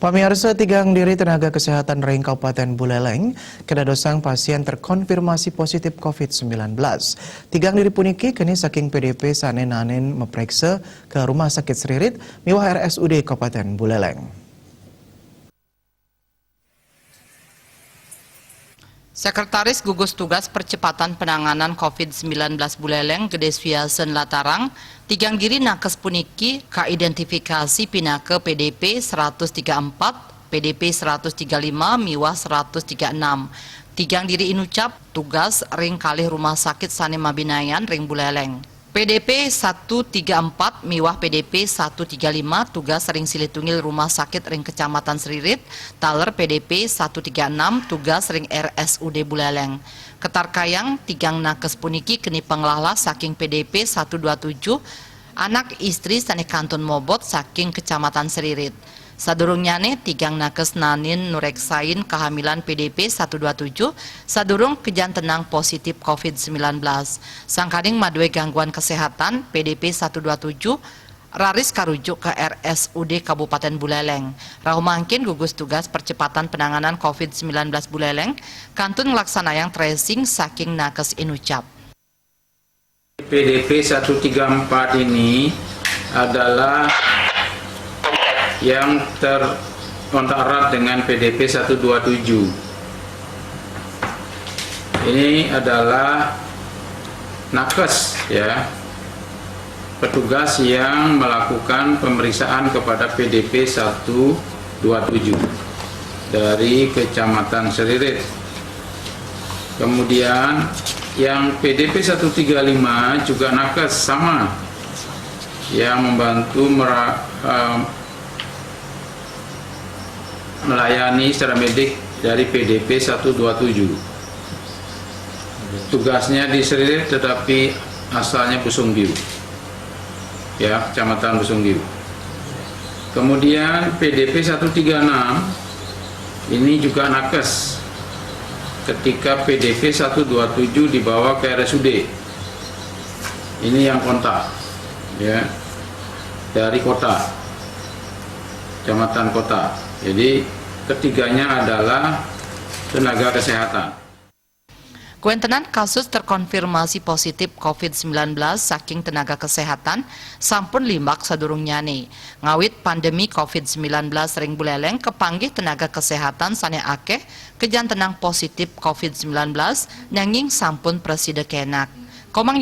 Pamirsa, tigang diri tenaga kesehatan Reng Kabupaten Buleleng kedadosang pasien terkonfirmasi positif COVID-19. Tigang diri puniki kini saking PDP sanen-nanen meperiksa ke Rumah Sakit Seririt miwah RSUD Kabupaten Buleleng. Sekretaris Gugus Tugas Percepatan Penanganan COVID-19 Buleleng Gede Swiasen Latarang, tigang diri nakes puniki kaidentifikasi pinake PDP 134, PDP 135, miwah 136. Tigang diri inucap tugas ring kalih Rumah Sakit Sane Mabinayan ring Buleleng. PDP 134 miwah PDP 135 tugas ring Silitungil Rumah Sakit ring Kecamatan Seririt, taler PDP 136 tugas ring RSUD Buleleng. Ketarkayang tigang nakes puniki keni pengelala saking PDP 127 anak istri sane Kantun Mobot saking Kecamatan Seririt. Sadurungnyane tigang nakes nanin nureksain kehamilan PDP 127 sadurung kejantenang positif COVID-19. Sangkading madue gangguan kesehatan PDP 127 raris karujuk ke RSUD Kabupaten Buleleng. Rahumangkin gugus tugas percepatan penanganan COVID-19 Buleleng kantun ngelaksanayan tracing saking nakes inucap. PDP 134 ini adalah yang terkontak erat dengan PDP 127. Ini adalah nakes, ya, petugas yang melakukan pemeriksaan kepada PDP 127 dari Kecamatan Seririt. Kemudian yang PDP 135 juga nakes sama, yang membantu melayani secara medik dari PDP 127. Tugasnya di Seririt tetapi asalnya Busungbiu, ya, Kecamatan Busungbiu. Kemudian PDP 136 ini juga nakes ketika PDP 127 dibawa ke RSUD. Ini yang kontak, ya, dari kota, Kecamatan Kota. Jadi ketiganya adalah tenaga kesehatan. Kuentenan kasus terkonfirmasi positif COVID-19 saking tenaga kesehatan sampun limbak sadurung nyane. Ngawit pandemi COVID-19 ring Buleleng kepanggih tenaga kesehatan sane akeh kejantenang positif COVID-19 nanging sampun preside kenak. Komang